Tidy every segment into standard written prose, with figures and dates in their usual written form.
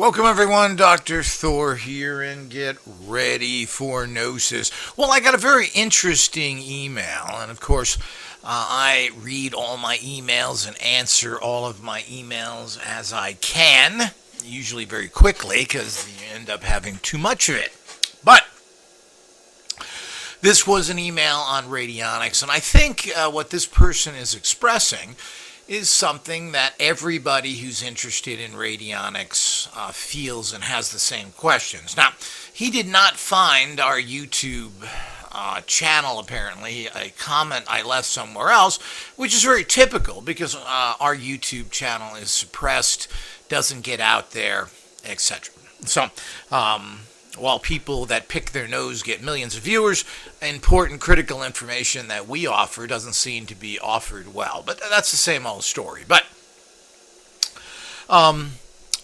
Welcome everyone, Dr. Thor here, and get ready for Gnosis. Well, I got a very interesting email, and of course, I read all my emails and answer all of my emails as I can, usually very quickly, because you end up having too much of it. But this was an email on Radionics, and I think what this person is expressing is something that everybody who's interested in radionics feels and has the same questions. Now, he did not find our YouTube channel, apparently, a comment I left somewhere else, which is very typical because our YouTube channel is suppressed, doesn't get out there, etc. So, while people that pick their nose get millions of viewers, important critical information that we offer doesn't seem to be offered well. But that's the same old story. But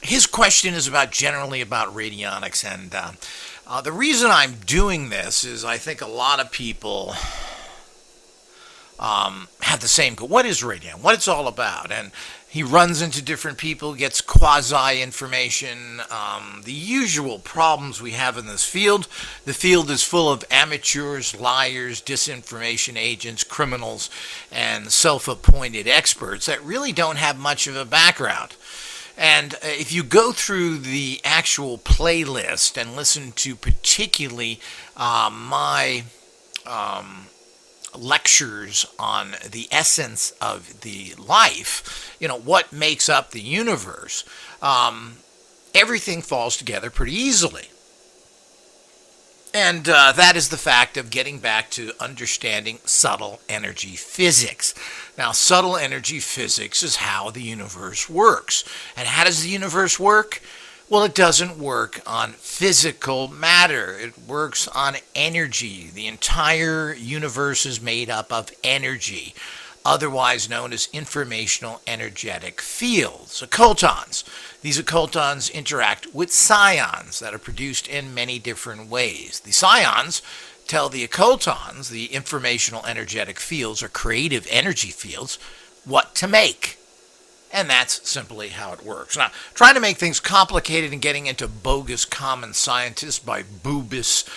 his question is generally about radionics. And the reason I'm doing this is I think a lot of people have the same goal. What is radion? What it's all about? And he runs into different people, gets quasi-information, the usual problems we have in this field. The field is full of amateurs, liars, disinformation agents, criminals, and self-appointed experts that really don't have much of a background. And if you go through the actual playlist and listen to particularly my lectures on the essence of the life, what makes up the universe, everything falls together pretty easily. And that is the fact of getting back to understanding subtle energy physics. Now, subtle energy physics is how the universe works. And how does the universe work? Well, it doesn't work on physical matter. It works on energy. The entire universe is made up of energy, otherwise known as informational energetic fields, occultons. These occultons interact with psions that are produced in many different ways. The psions tell the occultons, the informational energetic fields or creative energy fields, what to make. And that's simply how it works. Now, trying to make things complicated and getting into bogus common scientists by boobus,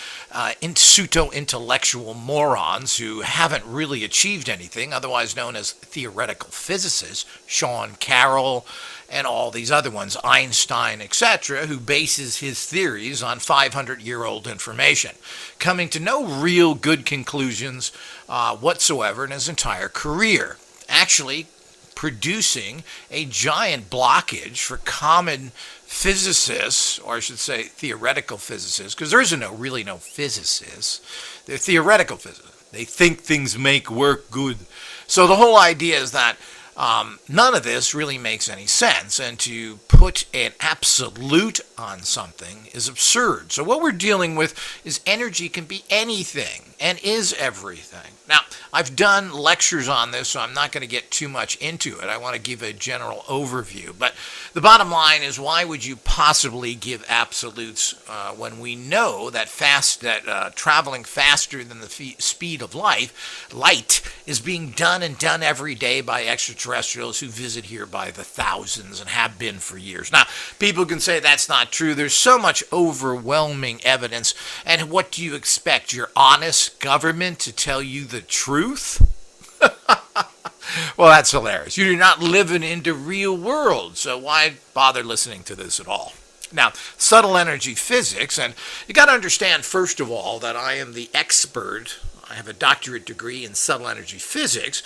pseudo-intellectual morons who haven't really achieved anything, otherwise known as theoretical physicists, Sean Carroll and all these other ones, Einstein, etc., who bases his theories on 500-year-old information, coming to no real good conclusions whatsoever in his entire career. Actually, producing a giant blockage for common physicists, or I should say theoretical physicists, because there isn't really no physicists. They're theoretical physicists. They think things work good. So the whole idea is that none of this really makes any sense, and to put an absolute on something is absurd. So what we're dealing with is energy can be anything and is everything. Now, I've done lectures on this, so I'm not going to get too much into it. I want to give a general overview. But the bottom line is, why would you possibly give absolutes when we know that traveling faster than the speed of light is being done every day by extraterrestrials who visit here by the thousands and have been for years. Now, people can say that's not true. There's so much overwhelming evidence. And what do you expect? Your honest government to tell you the truth? Well, that's hilarious. You're not living in the real world, so why bother listening to this at all? Now, subtle energy physics, and you got to understand, first of all, that I am the expert. I have a doctorate degree in subtle energy physics,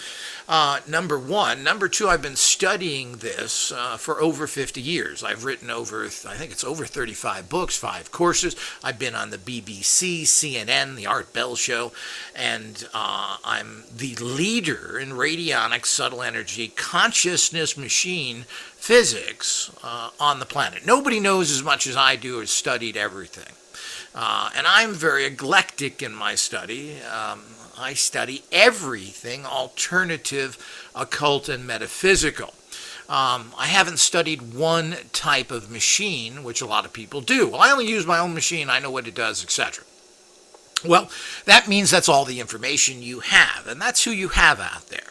number one. Number two, I've been studying this for over 50 years. I've written over 35 books, 5 courses. I've been on the BBC, CNN, the Art Bell Show, and I'm the leader in radionics, subtle energy, consciousness machine physics on the planet. Nobody knows as much as I do or has studied everything. And I'm very eclectic in my study. I study everything alternative, occult, and metaphysical. I haven't studied one type of machine, which a lot of people do. Well, I only use my own machine. I know what it does, etc. Well, that means that's all the information you have, and that's who you have out there.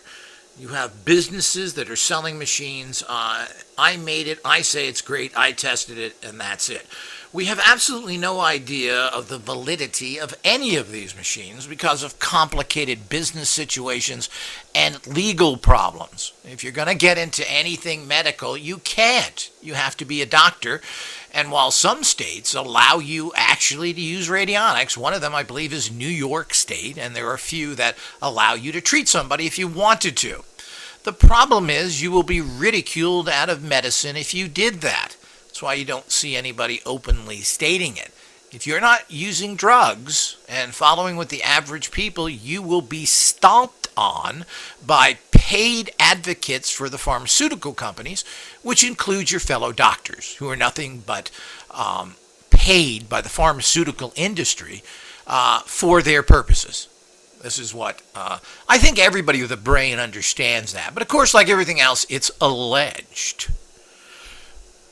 You have businesses that are selling machines. I made it, I say it's great, I tested it, and that's it. We have absolutely no idea of the validity of any of these machines because of complicated business situations and legal problems. If you're going to get into anything medical, you can't. You have to be a doctor. And while some states allow you actually to use radionics, one of them I believe is New York State, and there are a few that allow you to treat somebody if you wanted to. The problem is you will be ridiculed out of medicine if you did that. That's why you don't see anybody openly stating it. If you're not using drugs and following with the average people, you will be stomped on by paid advocates for the pharmaceutical companies, which includes your fellow doctors, who are nothing but paid by the pharmaceutical industry for their purposes. This is what I think everybody with a brain understands that. But of course, like everything else, it's alleged.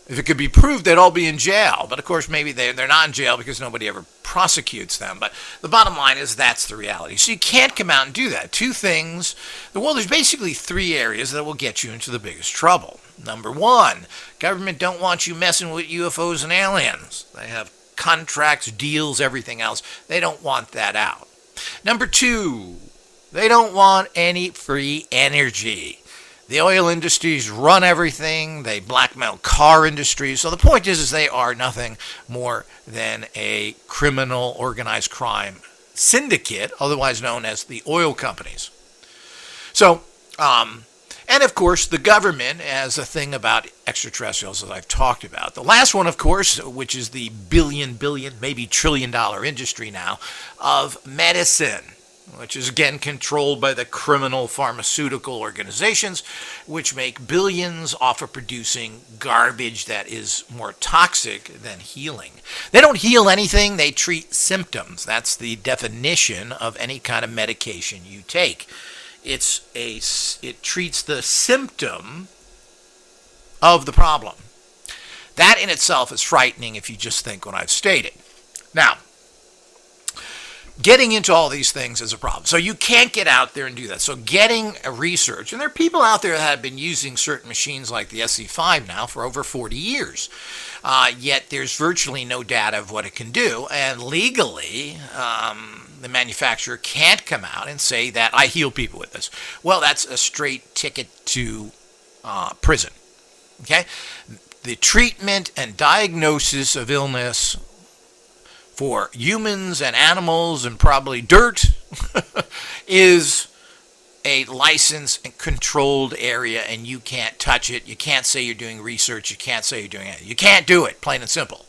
If it could be proved, they'd all be in jail. But of course, maybe they're not in jail because nobody ever prosecutes them. But the bottom line is that's the reality. So you can't come out and do that. Two things. Well, there's basically three areas that will get you into the biggest trouble. Number one, government don't want you messing with UFOs and aliens. They have contracts, deals, everything else. They don't want that out. Number two, they don't want any free energy. The oil industries run everything. They blackmail car industries. So the point is they are nothing more than a criminal organized crime syndicate, otherwise known as the oil companies. So, and of course, the government has a thing about extraterrestrials that I've talked about. The last one, of course, which is the billion, maybe $1 trillion industry now of medicine, which is again controlled by the criminal pharmaceutical organizations, which make billions off of producing garbage that is more toxic than healing. They don't heal anything, they treat symptoms. That's the definition of any kind of medication you take. It treats the symptom of the problem. That in itself is frightening if you just think what I've stated. Now, getting into all these things is a problem. So you can't get out there and do that. So getting a research, and there are people out there that have been using certain machines like the SC5 now for over 40 years. Yet there's virtually no data of what it can do. And legally, the manufacturer can't come out and say that I heal people with this. Well, that's a straight ticket to prison. Okay? The treatment and diagnosis of illness for humans and animals and probably dirt is a licensed and controlled area, and you can't touch it. You can't say you're doing research. You can't say you're doing anything. You can't do it, plain and simple.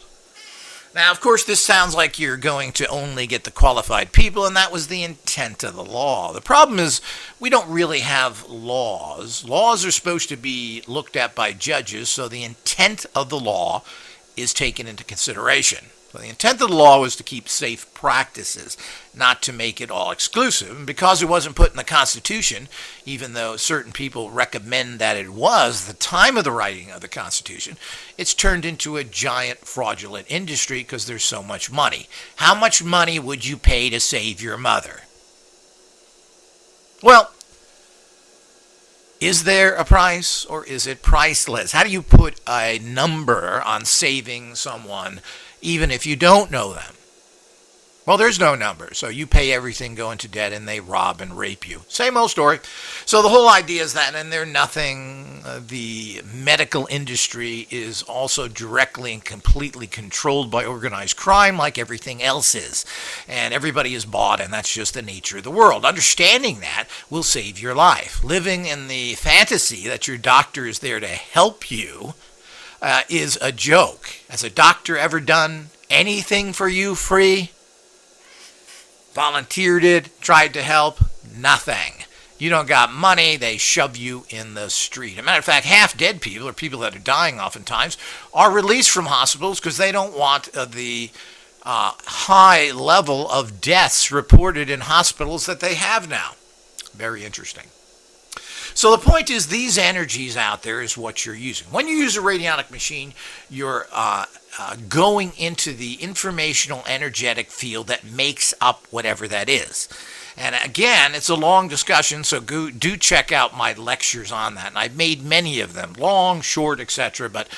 Now, of course, this sounds like you're going to only get the qualified people, and that was the intent of the law. The problem is we don't really have laws. Laws are supposed to be looked at by judges, so the intent of the law is taken into consideration. So the intent of the law was to keep safe practices, not to make it all exclusive. And because it wasn't put in the Constitution, even though certain people recommend that it was the time of the writing of the Constitution, it's turned into a giant fraudulent industry because there's so much money. How much money would you pay to save your mother? Well, is there a price or is it priceless? How do you put a number on saving someone even if you don't know them? Well, there's no number. So you pay everything, go into debt, and they rob and rape you. Same old story. So the whole idea is that, and they're nothing, the medical industry is also directly and completely controlled by organized crime like everything else is. And everybody is bought, and that's just the nature of the world. Understanding that will save your life. Living in the fantasy that your doctor is there to help you is a joke. Has a doctor ever done anything for you free? Volunteered it, tried to help? Nothing. You don't got money, they shove you in the street. As a matter of fact, half-dead people, or people that are dying oftentimes, are released from hospitals because they don't want the high level of deaths reported in hospitals that they have now. Very interesting. So the point is, these energies out there is what you're using. When you use a radionic machine, you're going into the informational energetic field that makes up whatever that is. And again, it's a long discussion, so do check out my lectures on that. And I've made many of them, long, short, etc. But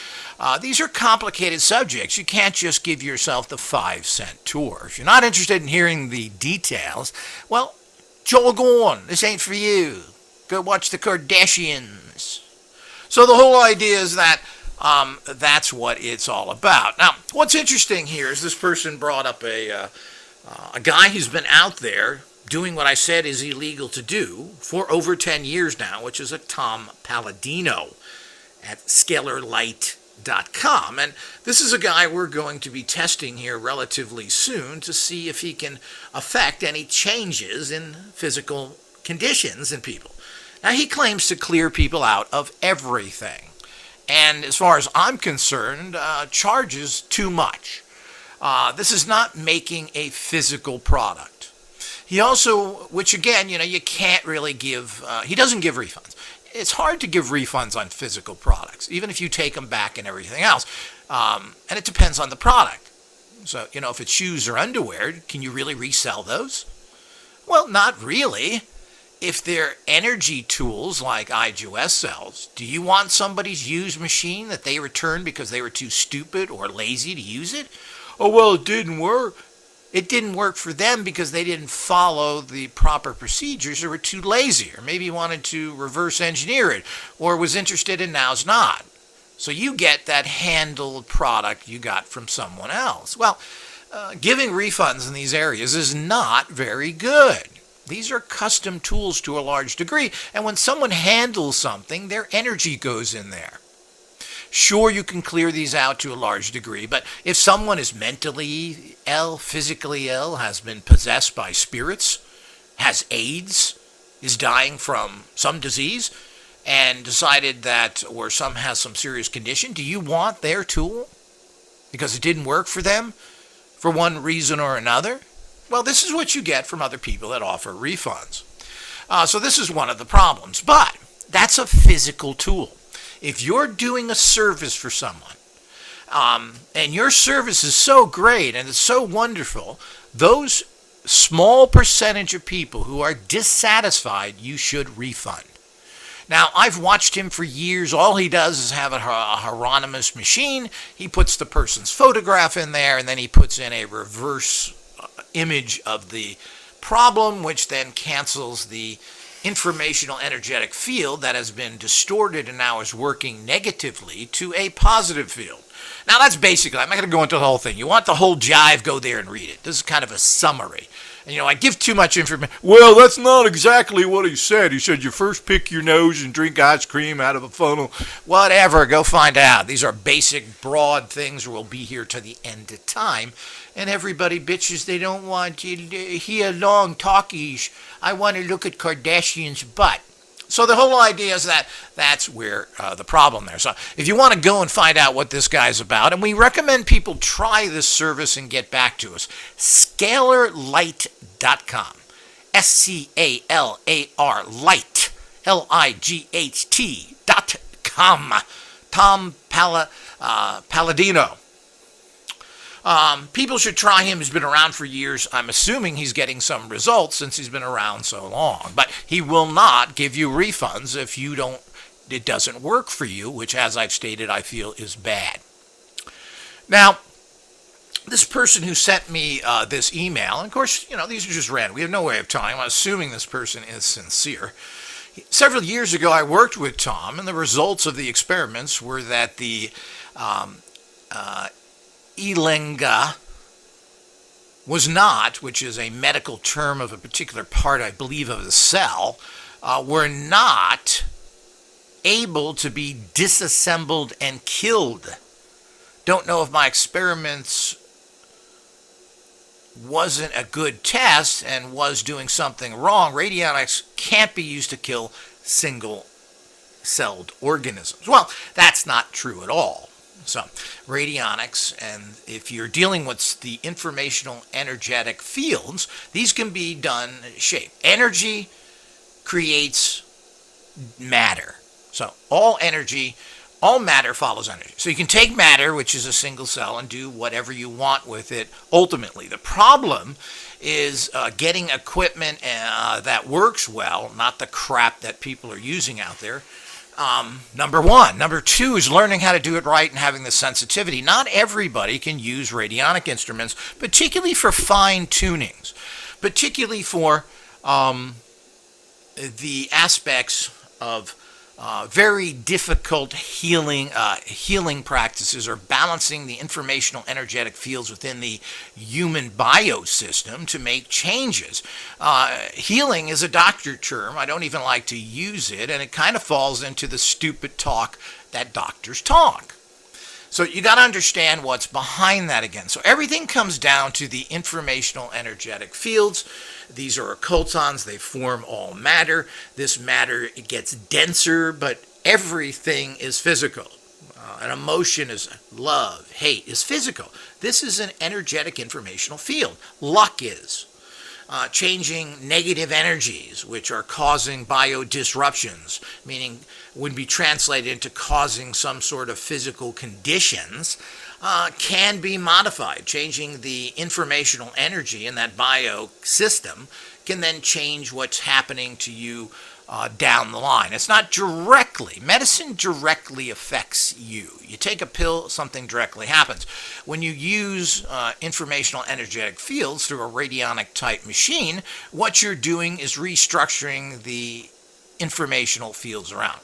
these are complicated subjects. You can't just give yourself the 5-cent tour. If you're not interested in hearing the details, well, jog on. This ain't for you. Go watch the Kardashians. So the whole idea is that that's what it's all about. Now, what's interesting here is this person brought up a guy who's been out there doing what I said is illegal to do for over 10 years now, which is a Tom Palladino at scalarlight.com. And this is a guy we're going to be testing here relatively soon to see if he can affect any changes in physical conditions in people. Now, he claims to clear people out of everything. And as far as I'm concerned, charges too much. This is not making a physical product. He also, which again, you can't really give, he doesn't give refunds. It's hard to give refunds on physical products, even if you take them back and everything else. And it depends on the product. So, if it's shoes or underwear, can you really resell those? Well, not really. If they're energy tools like IGOS sells, do you want somebody's used machine that they returned because they were too stupid or lazy to use it? Oh, well, it didn't work. It didn't work for them because they didn't follow the proper procedures or were too lazy, or maybe wanted to reverse engineer it or was interested in now's not. So you get that handled product you got from someone else. Well, giving refunds in these areas is not very good. These are custom tools to a large degree, and when someone handles something, their energy goes in there. Sure, you can clear these out to a large degree, but if someone is mentally ill, physically ill, has been possessed by spirits, has AIDS, is dying from some disease, and decided that, or some has some serious condition, do you want their tool because it didn't work for them for one reason or another? Well, this is what you get from other people that offer refunds. So this is one of the problems, but that's a physical tool. If you're doing a service for someone, and your service is so great and it's so wonderful, those small percentage of people who are dissatisfied, you should refund. Now, I've watched him for years. All he does is have a Hieronymus machine. He puts the person's photograph in there, and then he puts in a reverse image of the problem, which then cancels the informational energetic field that has been distorted and now is working negatively to a positive field. Now, that's basically, I'm not going to go into the whole thing. You want the whole jive, go there and read it. This is kind of a summary. And, I give too much information. Well, that's not exactly what he said. He said you first pick your nose and drink ice cream out of a funnel. Whatever, go find out. These are basic, broad things. We'll be here to the end of time. And everybody bitches they don't want to hear long talkies. I want to look at Kardashian's butt. So the whole idea is that that's where the problem there. So if you want to go and find out what this guy's about, and we recommend people try this service and get back to us, scalarlight.com. SCALAR light, LIGHT.com. Tom Palladino. People should try him. He's been around for years. I'm assuming he's getting some results since he's been around so long. But he will not give you refunds if it doesn't work for you, which, as I've stated, I feel is bad. Now, this person who sent me this email, and of course, these are just random. We have no way of telling. I'm assuming this person is sincere. Several years ago, I worked with Tom, and the results of the experiments were that the Elenga was not, which is a medical term of a particular part, I believe, of the cell, were not able to be disassembled and killed. Don't know if my experiments wasn't a good test and was doing something wrong. Radionics can't be used to kill single-celled organisms. Well, that's not true at all. So, radionics, and if you're dealing with the informational energetic fields, these can be done shape. Energy creates matter. So, all energy, All matter follows energy. So you can take matter, which is a single cell, and do whatever you want with it ultimately. The problem is getting equipment that works well, not the crap that people are using out there. Number one. Number two is learning how to do it right and having the sensitivity. Not everybody can use radionic instruments, particularly for fine tunings, particularly for the aspects of very difficult healing practices, or balancing the informational energetic fields within the human biosystem to make changes. Healing is a doctor term. I don't even like to use it, and it kind of falls into the stupid talk that doctors talk. So you got to understand what's behind that again. So everything comes down to the informational energetic fields. These are occultons. They form all matter. This matter, it gets denser, but everything is physical. An emotion is love, hate is physical. This is an energetic informational field. Luck is. Changing negative energies, which are causing biodisruptions, meaning would be translated into causing some sort of physical conditions, can be modified. Changing the informational energy in that biosystem can then change what's happening to you down the line. It's not directly. Medicine directly affects you. You take a pill, something directly happens. When you use informational energetic fields through a radionic type machine, what you're doing is restructuring the informational fields around.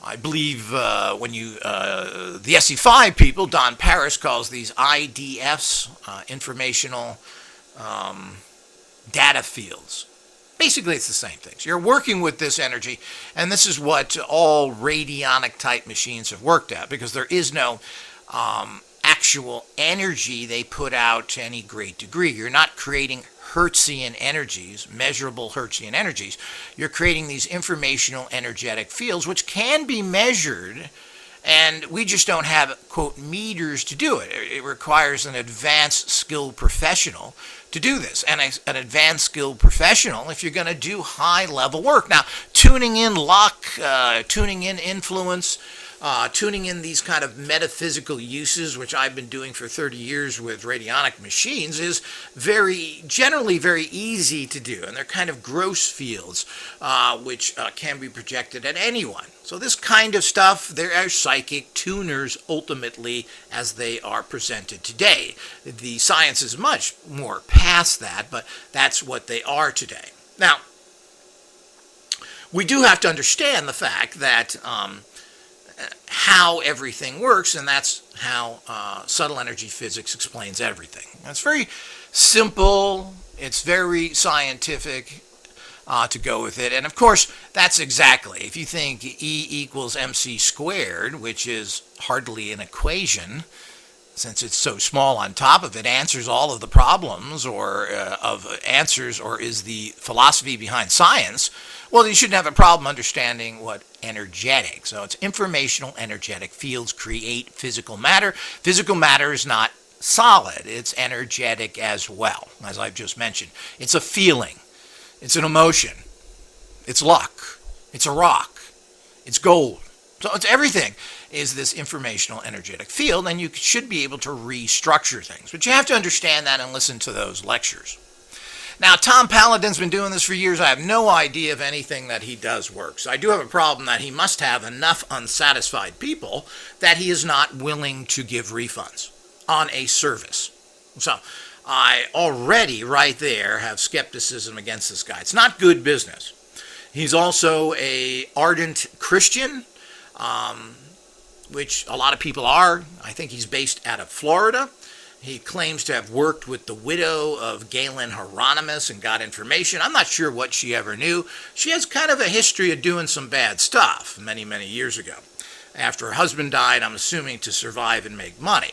I believe when you, the SE5 people, Don Paris calls these IDFs, informational data fields. Basically, it's the same thing. So you're working with this energy, and this is what all radionic type machines have worked at, because there is no actual energy they put out to any great degree. You're not creating Hertzian energies, measurable Hertzian energies. You're creating these informational energetic fields, which can be measured, and we just don't have, quote, meters to do it. It requires an advanced skilled professional to do this. And an advanced skilled professional, if you're going to do high level work. Now, tuning in luck, tuning in influence, tuning in these kind of metaphysical uses, which I've been doing for 30 years with radionic machines, is generally very easy to do. And they're kind of gross fields, which can be projected at anyone. So this kind of stuff, there are psychic tuners ultimately as they are presented today. The science is much more past that, but that's what they are today. Now, we do have to understand the fact that how everything works, and that's how subtle energy physics explains everything. It's very simple, it's very scientific to go with it, and of course that's exactly, if you think E equals mc squared, which is hardly an equation, since it's so small on top of it, answers all of the problems or is the philosophy behind science, well, you shouldn't have a problem understanding what energetic. So it's informational energetic fields create physical matter. Physical matter is not solid. It's energetic as well, as I've just mentioned. It's a feeling. It's an emotion. It's luck. It's a rock. It's gold. So it's everything is this informational energetic field, and you should be able to restructure things. But you have to understand that and listen to those lectures. Now, Tom Paladin's been doing this for years. I have no idea if anything that he does works. I do have a problem that he must have enough unsatisfied people that he is not willing to give refunds on a service. So I already right there have skepticism against this guy. It's not good business. He's also an ardent Christian, which a lot of people are. I think he's based out of Florida. He claims to have worked with the widow of Galen Hieronymus and got information. I'm not sure what she ever knew. She has kind of a history of doing some bad stuff many, many years ago. After her husband died, I'm assuming to survive and make money.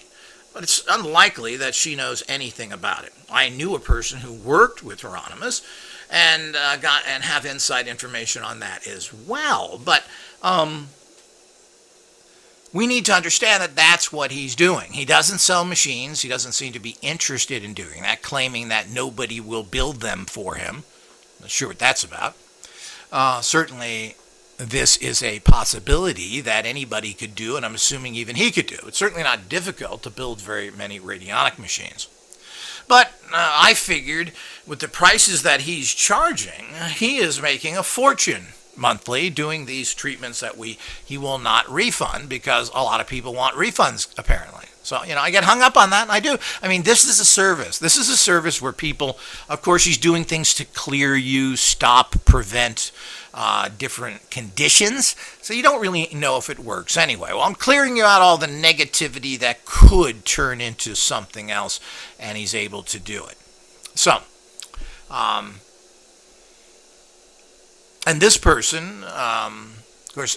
But it's unlikely that she knows anything about it. I knew a person who worked with Hieronymus and have inside information on that as well. But we need to understand that that's what he's doing. He doesn't sell machines. He doesn't seem to be interested in doing that, claiming that nobody will build them for him. Not sure what that's about. Certainly, this is a possibility that anybody could do, and I'm assuming even he could do. It's certainly not difficult to build very many radionic machines. But I figured with the prices that he's charging, he is making a fortune monthly doing these treatments that he will not refund, because a lot of people want refunds, apparently. So, I get hung up on that, and I do. I mean, this is a service. This is a service where people, of course, he's doing things to clear you, stop, prevent different conditions. So you don't really know if it works anyway. Well, I'm clearing you out all the negativity that could turn into something else, and he's able to do it. So, and this person, of course,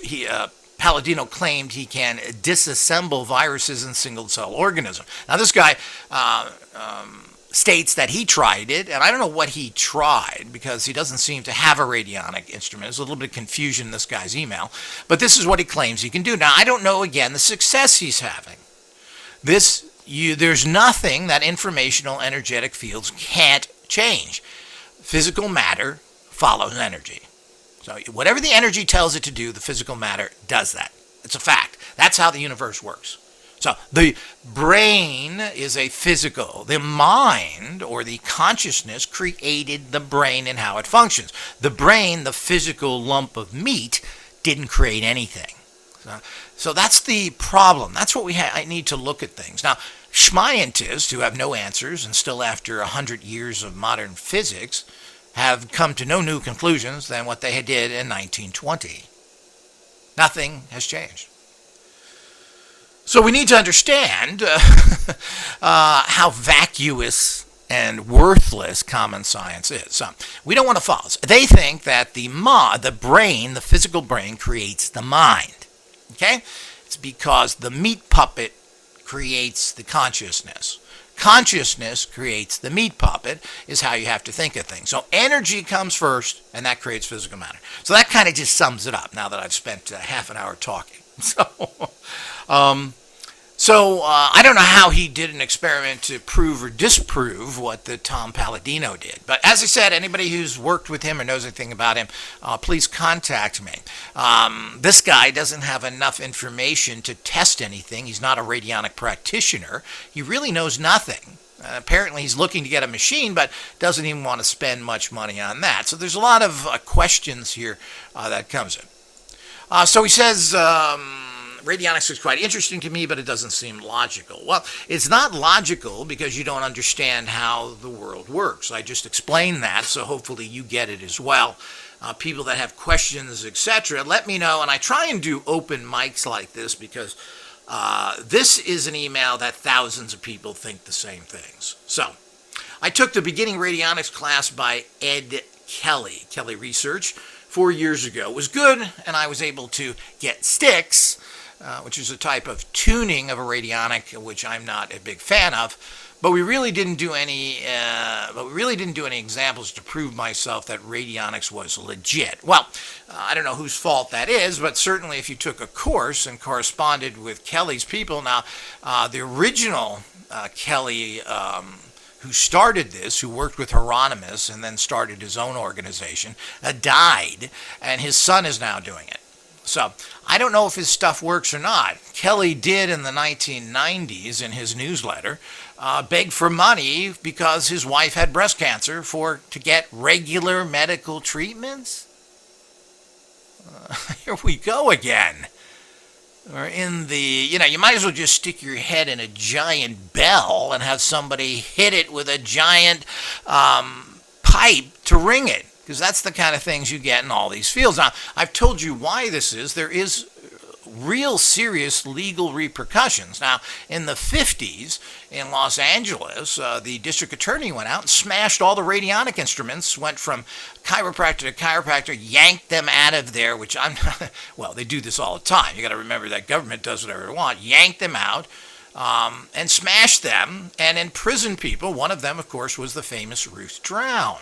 Palladino claimed he can disassemble viruses in single-cell organisms. Now, this guy states that he tried it, and I don't know what he tried because he doesn't seem to have a radionic instrument. There's a little bit of confusion in this guy's email, but this is what he claims he can do. Now, I don't know, again, the success he's having. There's nothing that informational energetic fields can't change. Physical matter follows energy. So whatever the energy tells it to do, the physical matter does that. It's a fact. That's how the universe works. So the brain is a physical. The mind or the consciousness created the brain and how it functions. The brain, the physical lump of meat, didn't create anything. So that's the problem. That's what I need to look at things. Now, scientists who have no answers and still after 100 years of modern physics have come to no new conclusions than what they did in 1920. Nothing has changed. So we need to understand how vacuous and worthless common science is. So we don't want to follow. They think that the brain, the physical brain, creates the mind. Okay? It's because the meat puppet creates the consciousness. Consciousness creates the meat puppet, is how you have to think of things. So energy comes first, and that creates physical matter. So that kind of just sums it up now that I've spent half an hour talking. So I don't know how he did an experiment to prove or disprove what the Tom Palladino did. But as I said, anybody who's worked with him or knows anything about him, please contact me. This guy doesn't have enough information to test anything. He's not a radionic practitioner. He really knows nothing. Apparently he's looking to get a machine, but doesn't even want to spend much money on that. So there's a lot of questions here that comes in. So he says... Radionics is quite interesting to me, but it doesn't seem logical. Well, it's not logical because you don't understand how the world works. I just explained that, so hopefully you get it as well. People that have questions, etc., let me know. And I try and do open mics like this because this is an email that thousands of people think the same things. So, I took the beginning radionics class by Ed Kelly Research, 4 years ago. It was good, and I was able to get sticks, which is a type of tuning of a radionic, which I'm not a big fan of. But we really didn't do any. Examples to prove myself that radionics was legit. Well, I don't know whose fault that is, but certainly if you took a course and corresponded with Kelly's people. Now, the original Kelly, who started this, who worked with Hieronymus and then started his own organization, died, and his son is now doing it. So I don't know if his stuff works or not. Kelly did in the 1990s in his newsletter beg for money because his wife had breast cancer to get regular medical treatments. Here we go again. Or in the, you might as well just stick your head in a giant bell and have somebody hit it with a giant pipe to ring it. Because that's the kind of things you get in all these fields. Now, I've told you why this is. There is real serious legal repercussions. Now, in the 50s in Los Angeles, the district attorney went out and smashed all the radionic instruments, went from chiropractor to chiropractor, yanked them out of there, which I'm not, well, they do this all the time. You got to remember that government does whatever it wants. Yanked them out and smashed them and imprisoned people. One of them, of course, was the famous Ruth Drown.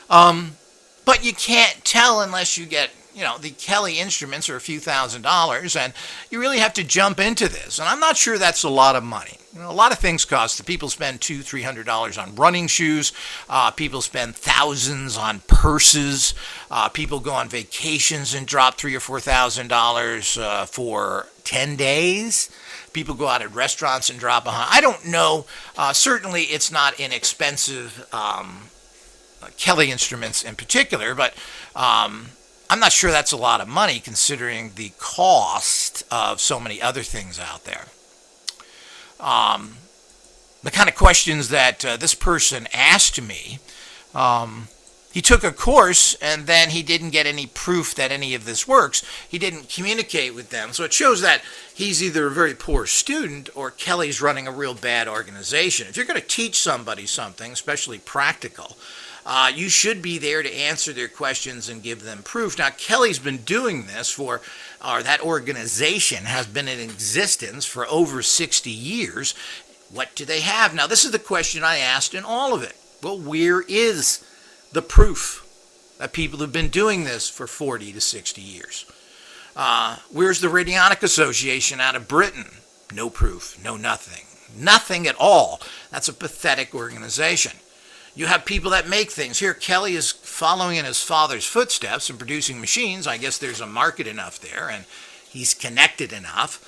But you can't tell unless you get the Kelly instruments are a few $1,000s, and you really have to jump into this. And I'm not sure that's a lot of money. A lot of things cost. The people spend $200-300 on running shoes. People spend thousands on purses. People go on vacations and drop $3,000 or $4,000 for 10 days. People go out at restaurants and drop I don't know. Certainly, it's not inexpensive. Kelly instruments in particular, but I'm not sure that's a lot of money considering the cost of so many other things out there. The kind of questions that this person asked me, he took a course and then he didn't get any proof that any of this works. He didn't communicate with them. So it shows that he's either a very poor student or Kelly's running a real bad organization. If you're going to teach somebody something, especially practical, you should be there to answer their questions and give them proof. Now, Kelly's been doing this or that organization has been in existence for over 60 years. What do they have? Now, this is the question I asked in all of it. Well, where is the proof that people have been doing this for 40 to 60 years? Where's the Radionic Association out of Britain? No proof, no nothing. Nothing at all. That's a pathetic organization. You have people that make things. Here, Kelly is following in his father's footsteps and producing machines. I guess there's a market enough there, and he's connected enough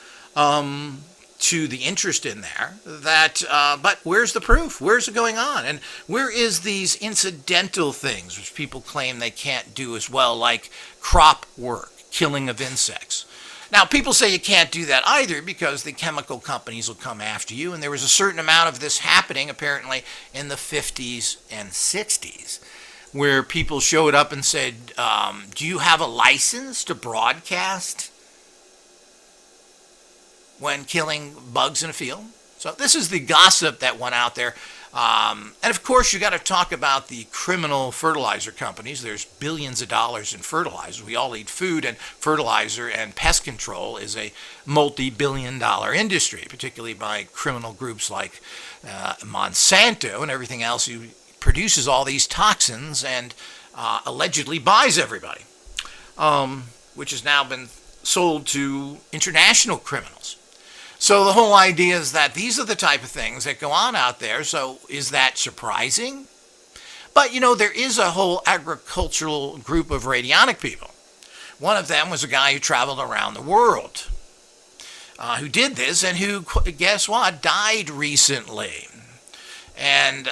to the interest in there that, but where's the proof? Where's it going on? And where is these incidental things which people claim they can't do as well, like crop work, killing of insects? Now, people say you can't do that either because the chemical companies will come after you, and there was a certain amount of this happening apparently in the 50s and 60s, where people showed up and said, do you have a license to broadcast when killing bugs in a field? So this is the gossip that went out there. And of course, you got to talk about the criminal fertilizer companies. There's billions of dollars in fertilizer. We all eat food, and fertilizer and pest control is a multi-billion-dollar industry, particularly by criminal groups like Monsanto and everything else who produces all these toxins and allegedly buys everybody, which has now been sold to international criminals. So the whole idea is that these are the type of things that go on out there. So is that surprising? But, there is a whole agricultural group of radionic people. One of them was a guy who traveled around the world, who did this and who, guess what, died recently. And,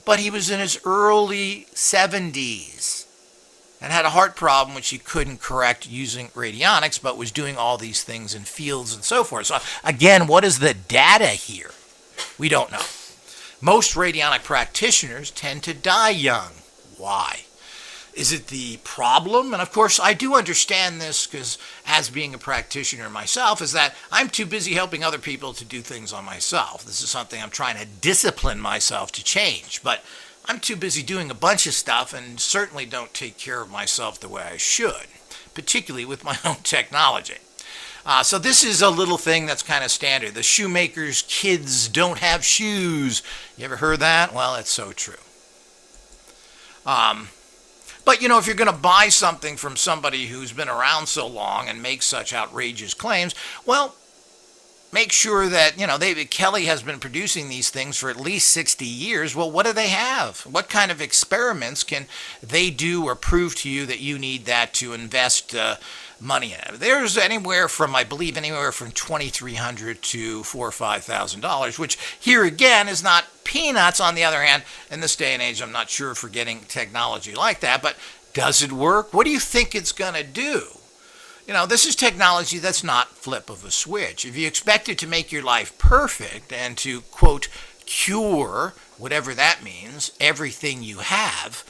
but he was in his early 70s. And had a heart problem which he couldn't correct using radionics, but was doing all these things in fields and so forth. So again, what is the data here? We don't know. Most radionic practitioners tend to die young. Why? Is it the problem? And of course, I do understand this because as being a practitioner myself, is that I'm too busy helping other people to do things on myself. This is something I'm trying to discipline myself to change. But I'm too busy doing a bunch of stuff and certainly don't take care of myself the way I should, particularly with my own technology. So this is a little thing that's kind of standard. The shoemaker's kids don't have shoes. You ever heard that? Well, it's so true. But, if you're going to buy something from somebody who's been around so long and makes such outrageous claims, well, make sure that, Kelly has been producing these things for at least 60 years. Well, what do they have? What kind of experiments can they do or prove to you that you need that to invest money in it? There's anywhere from $2,300 to $4,000 or $5,000, which here again is not peanuts. On the other hand, in this day and age, I'm not sure for getting technology like that, but does it work? What do you think it's going to do? This is technology that's not flip of a switch. If you expect it to make your life perfect and to, quote, cure, whatever that means, everything you have,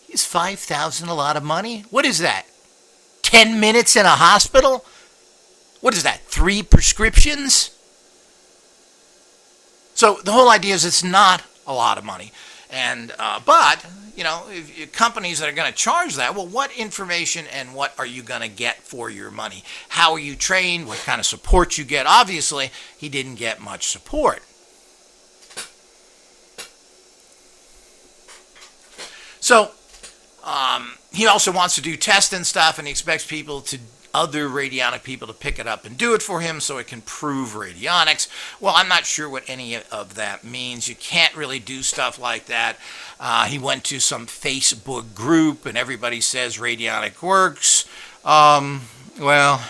is $5,000 a lot of money? What is that? 10 minutes in a hospital? What is that, 3 prescriptions? So the whole idea is it's not a lot of money. And but if companies that are going to charge that, well, what information and what are you going to get for your money? How are you trained? What kind of support you get? Obviously, he didn't get much support. So he also wants to do tests and stuff, and he expects other radionic people to pick it up and do it for him so it can prove radionics. Well, I'm not sure what any of that means. You can't really do stuff like that. He went to some Facebook group and everybody says radionic works. Well,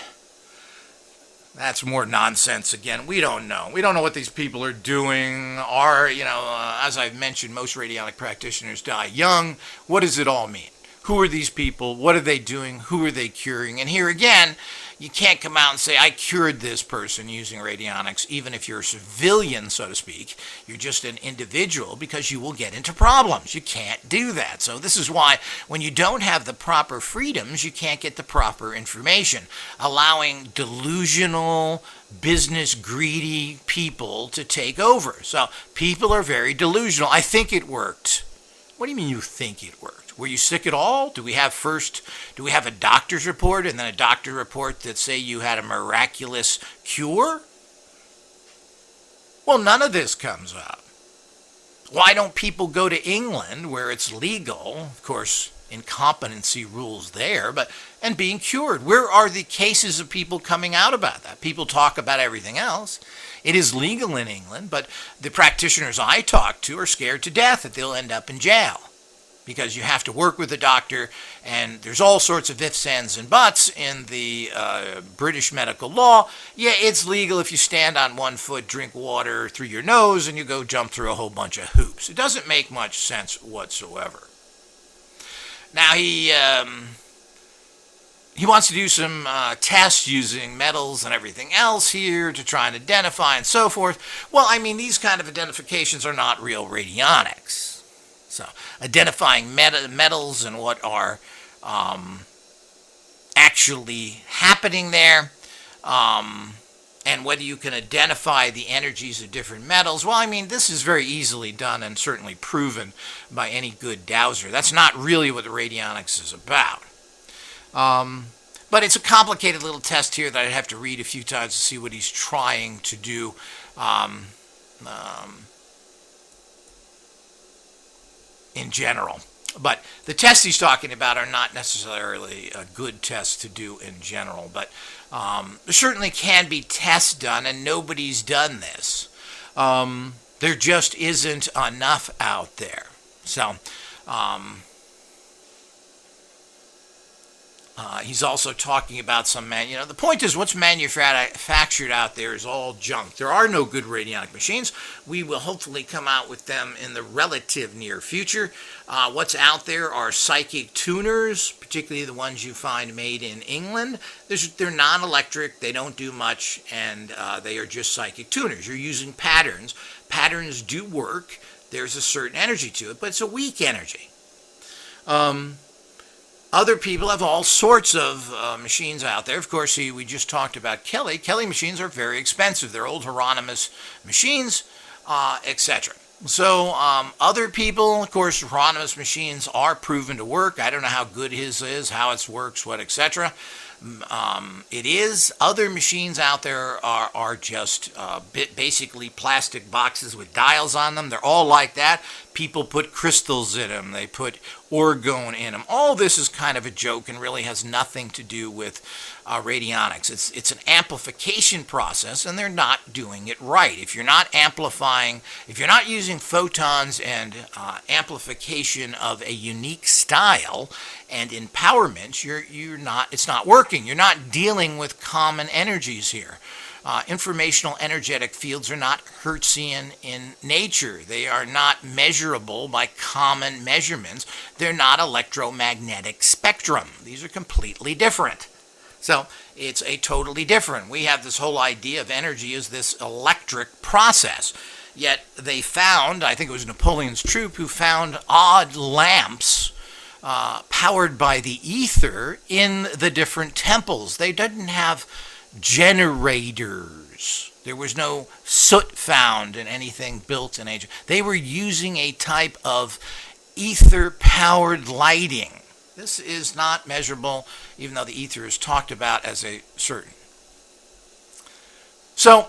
that's more nonsense again. We don't know. We don't know what these people are doing. As I've mentioned, most radionic practitioners die young. What does it all mean? Who are these people? What are they doing? Who are they curing? And here again, you can't come out and say, I cured this person using radionics, even if you're a civilian, so to speak. You're just an individual, because you will get into problems. You can't do that. So this is why when you don't have the proper freedoms, you can't get the proper information, allowing delusional, business greedy people to take over. So people are very delusional. I think it worked. What do you mean you think it worked? Were you sick at all? Do we have a doctor's report and then a doctor report that say you had a miraculous cure? Well, none of this comes up. Why don't people go to England where it's legal? Of course, incompetency rules there, and being cured. Where are the cases of people coming out about that? People talk about everything else. It is legal in England, but the practitioners I talk to are scared to death that they'll end up in jail, because you have to work with a doctor, and there's all sorts of ifs, ands, and buts in the British medical law. Yeah, it's legal if you stand on one foot, drink water through your nose, and you go jump through a whole bunch of hoops. It doesn't make much sense whatsoever. Now, he wants to do some tests using metals and everything else here to try and identify and so forth. Well, I mean, these kind of identifications are not real radionics. So, identifying metals and what are actually happening there, and whether you can identify the energies of different metals. Well, I mean, this is very easily done and certainly proven by any good dowser. That's not really what the radionics is about. But it's a complicated little test here that I'd have to read a few times to see what he's trying to do. In general. But the tests he's talking about are not necessarily a good test to do in general. But there certainly can be tests done, and nobody's done this. There just isn't enough out there. So, he's also talking about the point is what's manufactured out there is all junk. There are no good radionic machines. We will hopefully come out with them in the relative near future. What's out there are psychic tuners, particularly the ones you find made in England. They're non-electric, they don't do much, and they are just psychic tuners. You're using patterns. Patterns do work. There's a certain energy to it, but it's a weak energy. Other people have all sorts of machines out there. Of course, we just talked about Kelly. Kelly machines are very expensive. They're old Hieronymus machines, etc. So other people, of course, Hieronymus machines are proven to work. I don't know how good his is, how it works, what, etc. It is. Other machines out there are just basically plastic boxes with dials on them. They're all like that. People put crystals in them. They put orgone in them. All this is kind of a joke and really has nothing to do with radionics. It's an amplification process, and they're not doing it right. If you're not amplifying, if you're not using photons and amplification of a unique style and empowerment, it's not working. You're not dealing with common energies here. Informational energetic fields are not Hertzian in nature. They are not measurable by common measurements. They're not electromagnetic spectrum. These are completely different. So it's a totally different. We have this whole idea of energy as this electric process. Yet they found, I think it was Napoleon's troop, who found odd lamps powered by the ether in the different temples. They didn't have generators. There was no soot found in anything built in Asia. They were using a type of ether-powered lighting. This is not measurable, even though the ether is talked about as a certain. So,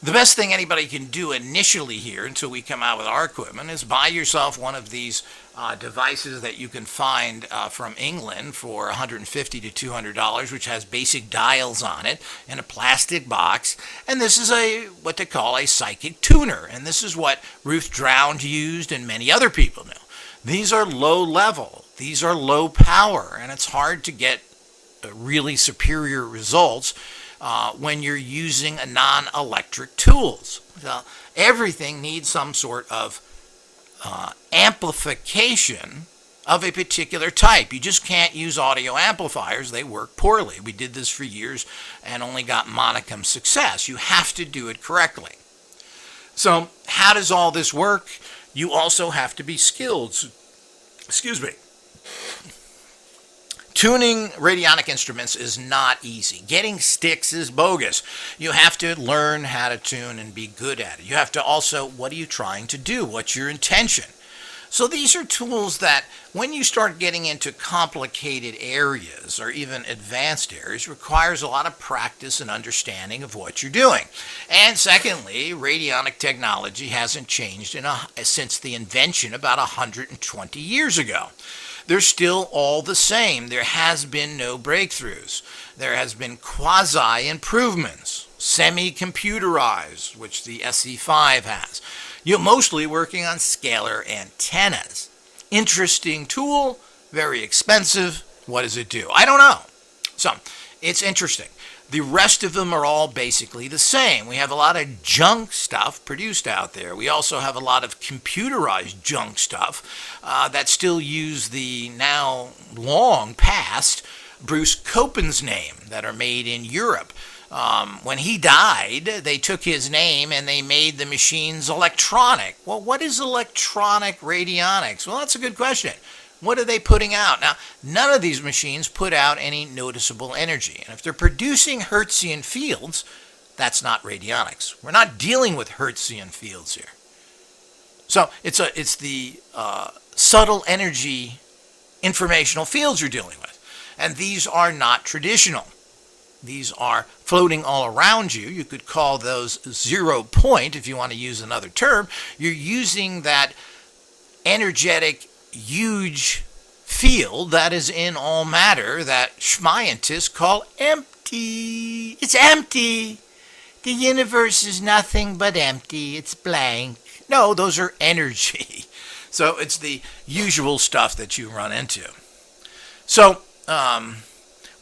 The best thing anybody can do initially here until we come out with our equipment is buy yourself one of these devices that you can find from England for $150 to $200, which has basic dials on it in a plastic box. And this is what they call a psychic tuner. And this is what Ruth Dround used and many other people know. These are low level. These are low power. And it's hard to get really superior results when you're using a non-electric tools. So everything needs some sort of amplification of a particular type. You just can't use audio amplifiers. They work poorly. We did this for years and only got modicum success. You have to do it correctly. So how does all this work? You also have to be skilled. Excuse me. Tuning radionic instruments is not easy. Getting sticks is bogus. You have to learn how to tune and be good at it. You have to also, what are you trying to do? What's your intention? So these are tools that when you start getting into complicated areas or even advanced areas, requires a lot of practice and understanding of what you're doing. And secondly, radionic technology hasn't changed since the invention about 120 years ago. They're still all the same. There has been no breakthroughs. There has been quasi-improvements, semi-computerized, which the SE5 has. You're mostly working on scalar antennas. Interesting tool, very expensive. What does it do? I don't know. So, it's interesting. The rest of them are all basically the same. We have a lot of junk stuff produced out there. We also have a lot of computerized junk stuff that still use the now long past Bruce Copen's name that are made in Europe. When he died, they took his name and they made the machines electronic. Well, what is electronic radionics? Well, that's a good question. What are they putting out? Now, none of these machines put out any noticeable energy. And if they're producing Hertzian fields, that's not radionics. We're not dealing with Hertzian fields here. So it's the subtle energy informational fields you're dealing with. And these are not traditional. These are floating all around you. You could call those 0 point if you want to use another term. You're using that energetic huge field that is in all matter that scientists call empty. It's empty. The universe is nothing but empty. It's blank. No, those are energy. So it's the usual stuff that you run into. So,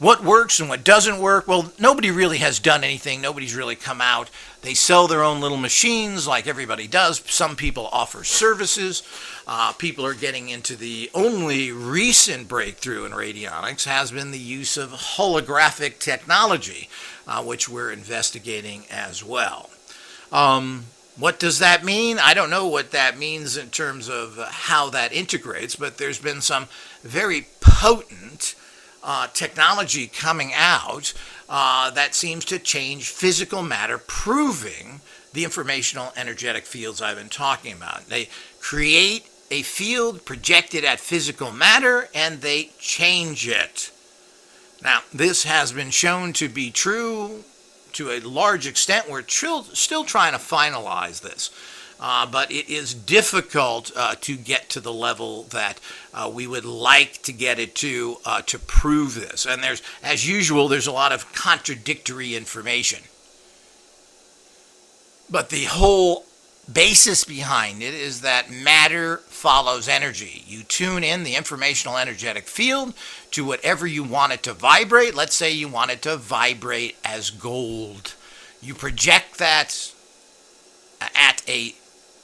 what works and what doesn't work? Well, nobody really has done anything. Nobody's really come out. They sell their own little machines like everybody does. Some people offer services. People are getting into the only recent breakthrough in radionics has been the use of holographic technology, which we're investigating as well. What does that mean? I don't know what that means in terms of how that integrates, but there's been some very potent technology coming out that seems to change physical matter, proving the informational energetic fields I've been talking about. They create a field projected at physical matter and they change it. Now, this has been shown to be true to a large extent. We're still trying to finalize this. But it is difficult to get to the level that we would like to get it to prove this. And as usual, there's a lot of contradictory information. But the whole basis behind it is that matter follows energy. You tune in the informational energetic field to whatever you want it to vibrate. Let's say you want it to vibrate as gold. You project that at a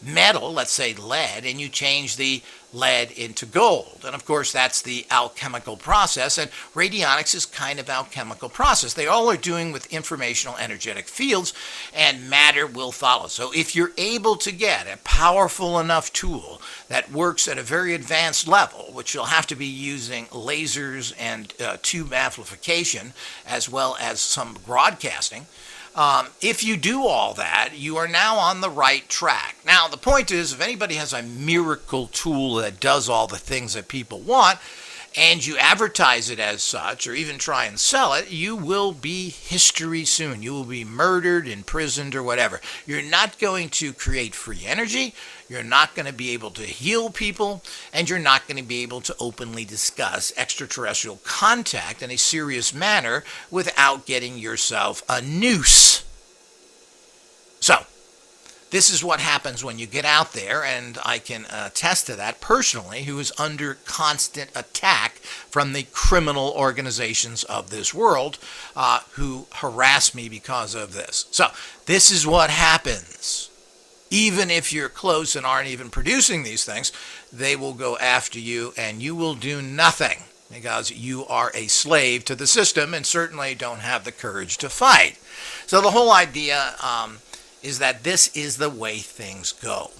metal, let's say lead, and you change the lead into gold. And of course, that's the alchemical process, and radionics is kind of alchemical process. They all are doing with informational energetic fields, and matter will follow. So if you're able to get a powerful enough tool that works at a very advanced level, which you'll have to be using lasers and tube amplification, as well as some broadcasting, if you do all that, you are now on the right track. Now, the point is, if anybody has a miracle tool that does all the things that people want, and you advertise it as such, or even try and sell it, you will be history soon. You will be murdered, imprisoned, or whatever. You're not going to create free energy. You're not going to be able to heal people, and you're not going to be able to openly discuss extraterrestrial contact in a serious manner without getting yourself a noose. So, this is what happens when you get out there, and I can attest to that personally, who is under constant attack from the criminal organizations of this world who harass me because of this. So, this is what happens. Even if you're close and aren't even producing these things, they will go after you, and you will do nothing because you are a slave to the system and certainly don't have the courage to fight. So the whole idea is that this is the way things go.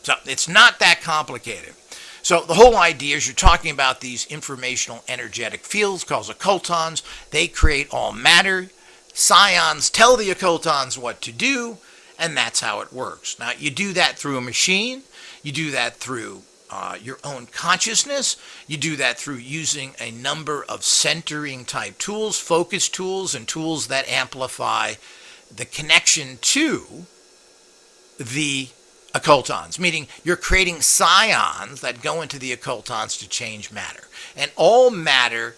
So it's not that complicated. So the whole idea is you're talking about these informational energetic fields called occultons. They create all matter. Scions tell the occultons what to do, and that's how it works. Now, you do that through a machine. You do that through your own consciousness. You do that through using a number of centering type tools, focus tools, and tools that amplify the connection to the occultons, meaning you're creating scions that go into the occultons to change matter. And all matter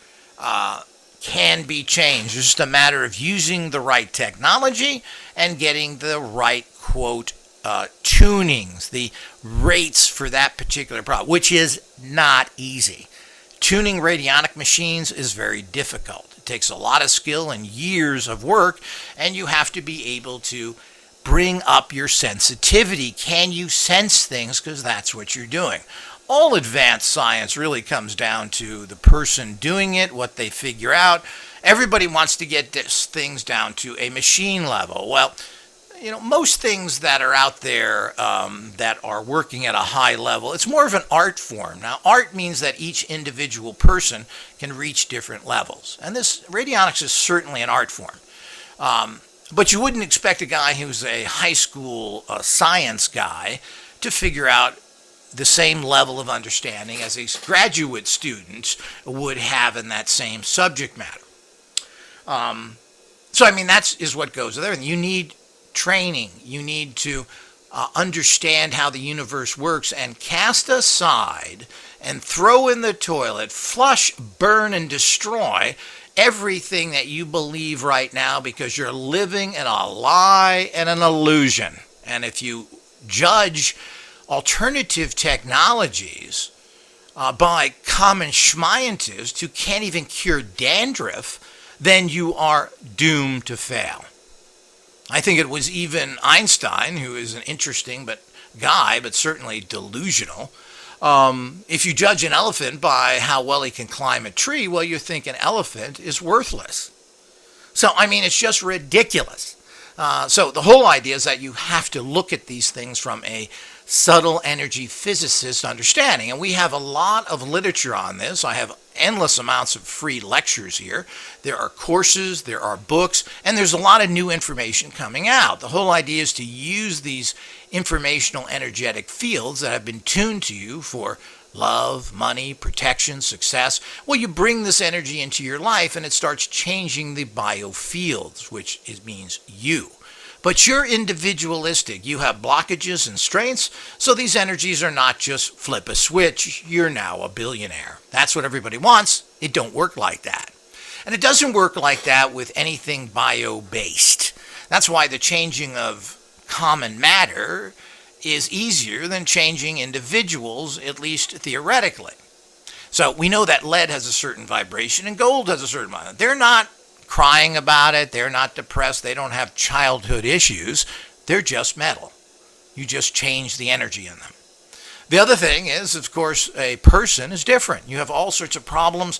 can be changed. It's just a matter of using the right technology and getting the right, quote, tunings, the rates for that particular problem, which is not easy. Tuning radionic machines is very difficult. It takes a lot of skill and years of work, and you have to be able to bring up your sensitivity. Can you sense things? Because that's what you're doing. All advanced science really comes down to the person doing it, what they figure out. Everybody wants to get things down to a machine level. Well, most things that are out there that are working at a high level, it's more of an art form. Now, art means that each individual person can reach different levels. And this radionics is certainly an art form. But you wouldn't expect a guy who's a high school science guy to figure out the same level of understanding as a graduate student would have in that same subject matter. That is what goes with everything. You need training. You need to understand how the universe works and cast aside and throw in the toilet, flush, burn, and destroy everything that you believe right now because you're living in a lie and an illusion. And if you judge alternative technologies by common schmientists who can't even cure dandruff, then you are doomed to fail. I think it was even Einstein, who is an interesting guy, but certainly delusional. If you judge an elephant by how well he can climb a tree, well, you think an elephant is worthless. So, it's just ridiculous. So the whole idea is that you have to look at these things from a subtle energy physicist understanding. And we have a lot of literature on this. I have endless amounts of free lectures here. There are courses, there are books, and there's a lot of new information coming out. The whole idea is to use these informational energetic fields that have been tuned to you for love, money, protection, success. Well, you bring this energy into your life and it starts changing the biofields, which means you. But you're individualistic. You have blockages and strengths, so these energies are not just flip a switch, you're now a billionaire. That's what everybody wants. It don't work like that. And it doesn't work like that with anything bio-based. That's why the changing of common matter is easier than changing individuals, at least theoretically. So we know that lead has a certain vibration and gold has a certain vibration. They're not crying about it. They're not depressed. They don't have childhood issues. They're just metal. You just change the energy in them. The other thing is, of course, a person is different. You have all sorts of problems.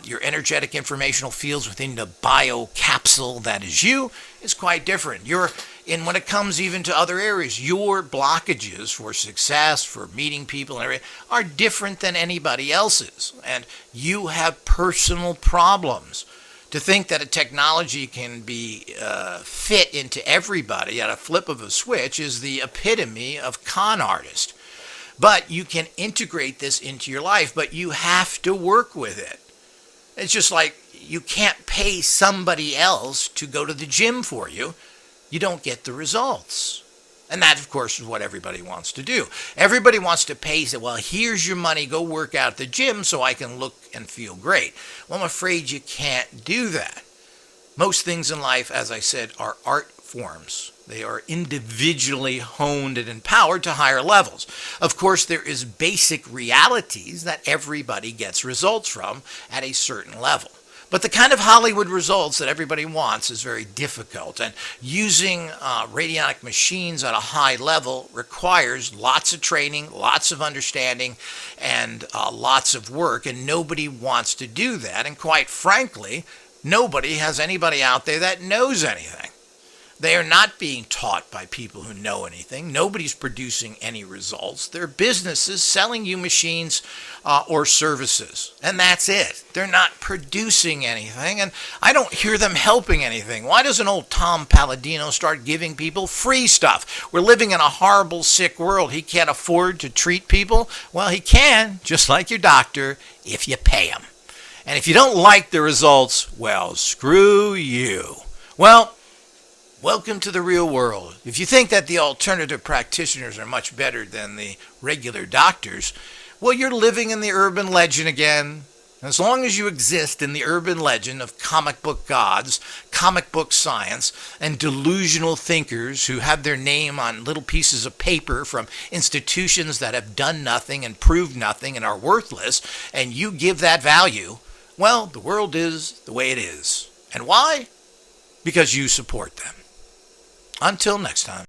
Your energetic informational fields within the biocapsule that is you is quite different. When it comes even to other areas, your blockages for success, for meeting people, and everything, are different than anybody else's. And you have personal problems. To think that a technology can be fit into everybody at a flip of a switch is the epitome of con artist. But you can integrate this into your life, but you have to work with it. It's just like you can't pay somebody else to go to the gym for you. You don't get the results. And that, of course, is what everybody wants to do. Everybody wants to pay, say, well, here's your money, go work out at the gym so I can look and feel great. Well, I'm afraid you can't do that. Most things in life, as I said, are art forms. They are individually honed and empowered to higher levels. Of course, there is basic realities that everybody gets results from at a certain level. But the kind of Hollywood results that everybody wants is very difficult. And using radionic machines at a high level requires lots of training, lots of understanding, and lots of work. And nobody wants to do that. And quite frankly, nobody has anybody out there that knows anything. They are not being taught by people who know anything. Nobody's producing any results. They're businesses selling you machines or services, and that's it. They're not producing anything, and I don't hear them helping anything. Why doesn't old Tom Palladino start giving people free stuff? We're living in a horrible, sick world. He can't afford to treat people. Well, he can, just like your doctor, if you pay him. And if you don't like the results, well, screw you. Well, welcome to the real world. If you think that the alternative practitioners are much better than the regular doctors, well, you're living in the urban legend again. As long as you exist in the urban legend of comic book gods, comic book science, and delusional thinkers who have their name on little pieces of paper from institutions that have done nothing and proved nothing and are worthless, and you give that value, well, the world is the way it is. And why? Because you support them. Until next time.